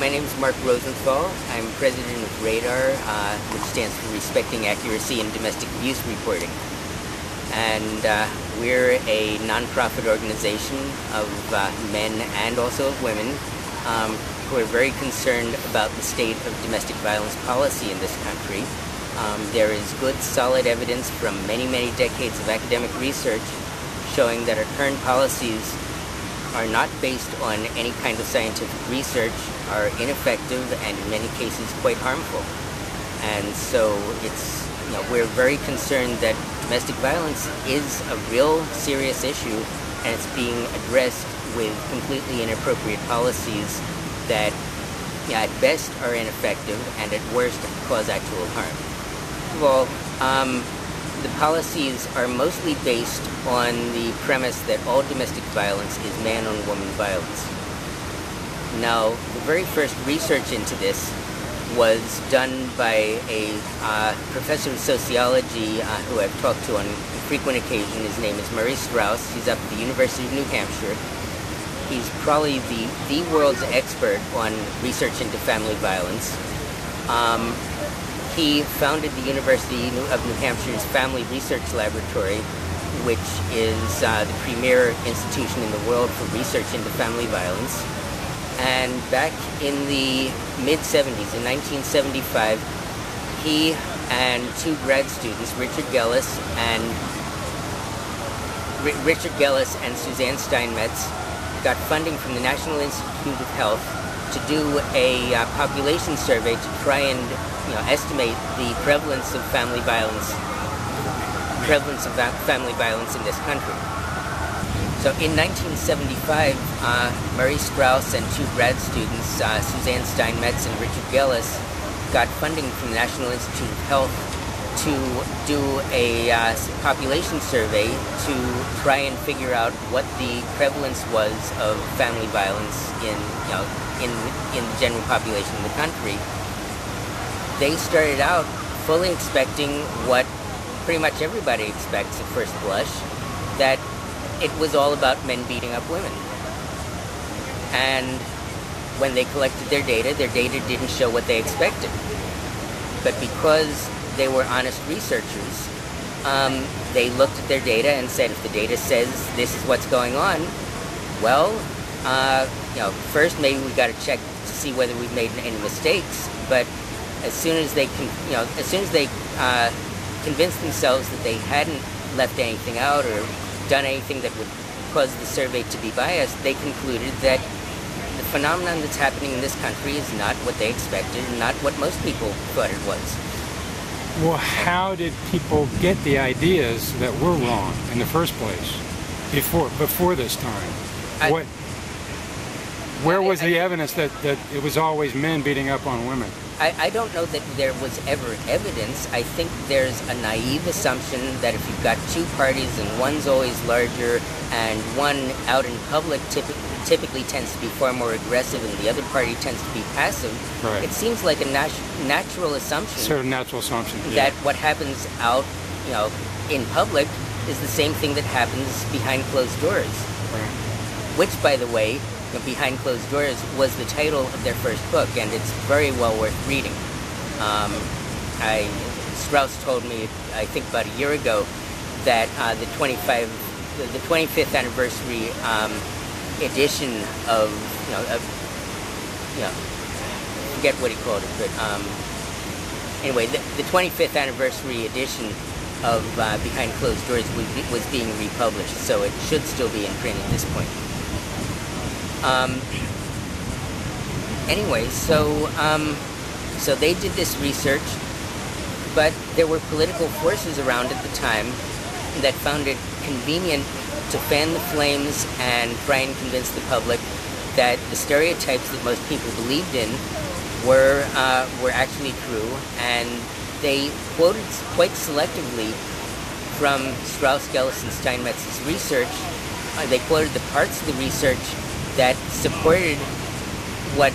My name is Mark Rosenthal. I'm president of RADAR, which stands for Respecting Accuracy in Domestic Abuse Reporting. And we're a nonprofit organization of men and also of women who are very concerned about the state of domestic violence policy in this country. There is good, solid evidence from many, many decades of academic research showing that our current policies are not based on any kind of scientific research, are ineffective, and in many cases quite harmful. And so we're very concerned that domestic violence is a real serious issue, and it's being addressed with completely inappropriate policies that at best are ineffective and at worst cause actual harm. First of all, the policies are mostly based on the premise that all domestic violence is man-on-woman violence. Now, the very first research into this was done by a professor of sociology who I've talked to on frequent occasion. His name is Murray Strauss. He's up at the University of New Hampshire. He's probably the world's expert on research into family violence. He founded the University of New Hampshire's Family Research Laboratory, which is the premier institution in the world for research into family violence. And back in the mid-70s, in 1975, he and two grad students, Richard Gellis and Suzanne Steinmetz, got funding from the National Institute of Health to do a population survey to try and estimate the prevalence of family violence in this country. So in 1975, Murray Strauss and two grad students, Suzanne Steinmetz and Richard Gellis, got funding from the National Institute of Health to do a population survey to try and figure out what the prevalence was of family violence in the general population of the country. They started out fully expecting what pretty much everybody expects at first blush, that it was all about men beating up women. And when they collected their data didn't show what they expected. But because they were honest researchers, they looked at their data and said, if the data says this is what's going on, well, first maybe we got to check to see whether we've made any mistakes. But as soon as they convinced themselves that they hadn't left anything out or done anything that would cause the survey to be biased, they concluded that the phenomenon that's happening in this country is not what they expected and not what most people thought it was. Well, how did people get the ideas that were wrong in the first place before this time? Where was the evidence that it was always men beating up on women? I don't know that there was ever evidence. I think there's a naive assumption that if you've got two parties and one's always larger and one out in public typically tends to be far more aggressive and the other party tends to be passive, right. It seems like a natural assumption. Sort of natural assumption, yeah. That what happens out, in public is the same thing that happens behind closed doors. Right. Which, by the way, Behind Closed Doors was the title of their first book, and it's very well worth reading. Strauss told me, I think about a year ago, that the 25th anniversary edition of, forget what he called it, but anyway, the 25th anniversary edition of Behind Closed Doors was being republished, so it should still be in print at this point. Anyway, so they did this research, but there were political forces around at the time that found it convenient to fan the flames and try and convince the public that the stereotypes that most people believed in were actually true, and they quoted quite selectively from Strauss, Gellis, and Steinmetz's research. They quoted the parts of the research that supported what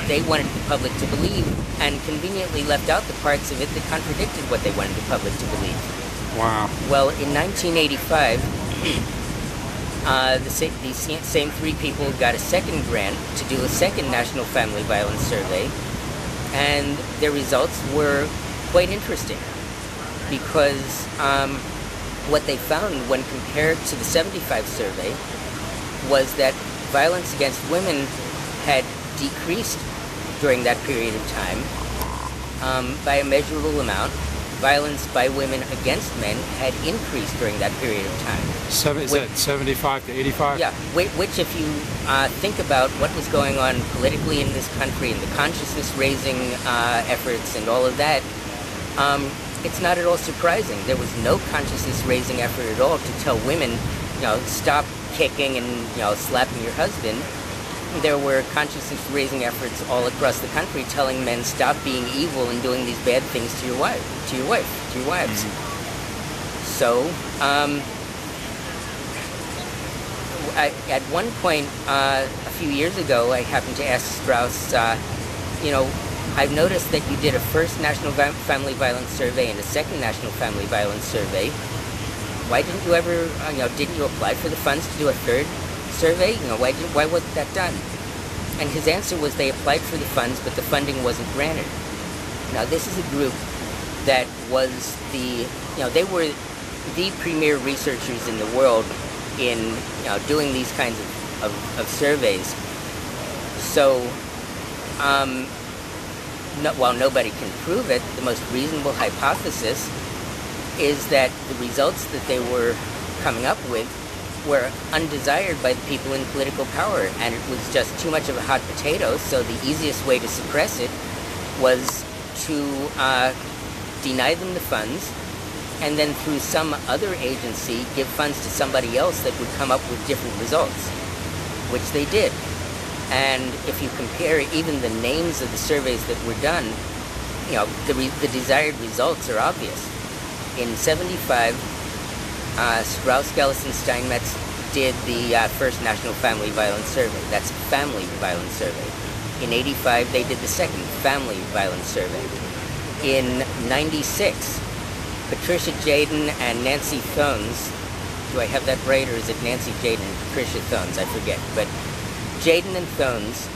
they wanted the public to believe, and conveniently left out the parts of it that contradicted what they wanted the public to believe. Wow. Well, in 1985, These same three people got a second grant to do a second National Family Violence Survey, and their results were quite interesting because what they found when compared to the 75 survey was that violence against women had decreased during that period of time by a measurable amount. Violence by women against men had increased during that period of time. Is that 75 to 85? Yeah, which if you think about what was going on politically in this country and the consciousness-raising efforts and all of that, it's not at all surprising. There was no consciousness-raising effort at all to tell women, stop kicking and, slapping your husband. There were consciousness-raising efforts all across the country telling men stop being evil and doing these bad things to your wives. Mm-hmm. So, at one point a few years ago, I happened to ask Strauss, I've noticed that you did a first National Family Violence Survey and a second National Family Violence Survey. Why didn't you ever, didn't you apply for the funds to do a third survey? Why wasn't that done? And his answer was they applied for the funds, but the funding wasn't granted. Now, this is a group that was they were the premier researchers in the world in, doing these kinds of surveys. So, while nobody can prove it, the most reasonable hypothesis is that the results that they were coming up with were undesired by the people in political power, and it was just too much of a hot potato, so the easiest way to suppress it was to deny them the funds, and then through some other agency give funds to somebody else that would come up with different results, which they did. And if you compare even the names of the surveys that were done, the desired results are obvious. In 75, Strauss, Gellison, and Steinmetz did the first National Family Violence Survey. That's Family Violence Survey. In 85, they did the second Family Violence Survey. In 96, Patricia Jaden and Nancy Thones, do I have that right, or is it Nancy Jaden and Patricia Thones? I forget. But Jaden and Thones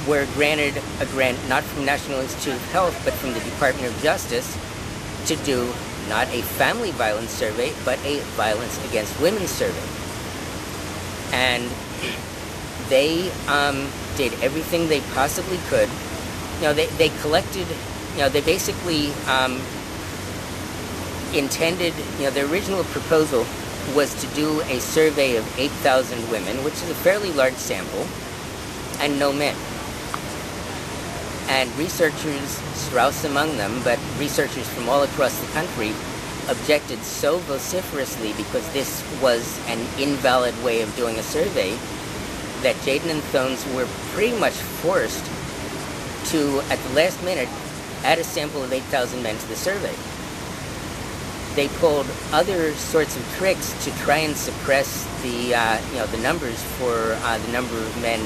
were granted a grant not from National Institute of Health, but from the Department of Justice to do not a family violence survey, but a violence against women survey. And they did everything they possibly could. They collected, they basically intended, the original proposal was to do a survey of 8,000 women, which is a fairly large sample, and no men. And researchers, Strauss among them, but researchers from all across the country, objected so vociferously because this was an invalid way of doing a survey that Jaden and Thones were pretty much forced to, at the last minute, add a sample of 8,000 men to the survey. They pulled other sorts of tricks to try and suppress the, the numbers for the number of men,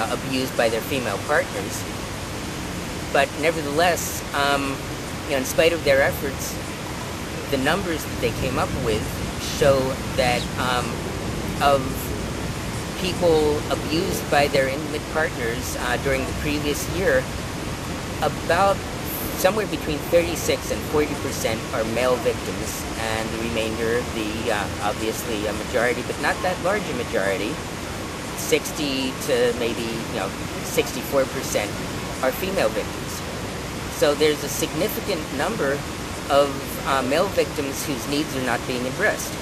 abused by their female partners. But nevertheless, in spite of their efforts, the numbers that they came up with show that of people abused by their intimate partners during the previous year, about somewhere between 36 and 40% are male victims, and the remainder, obviously a majority, but not that large a majority, 60 to maybe 64% are female victims. So there's a significant number of male victims whose needs are not being addressed.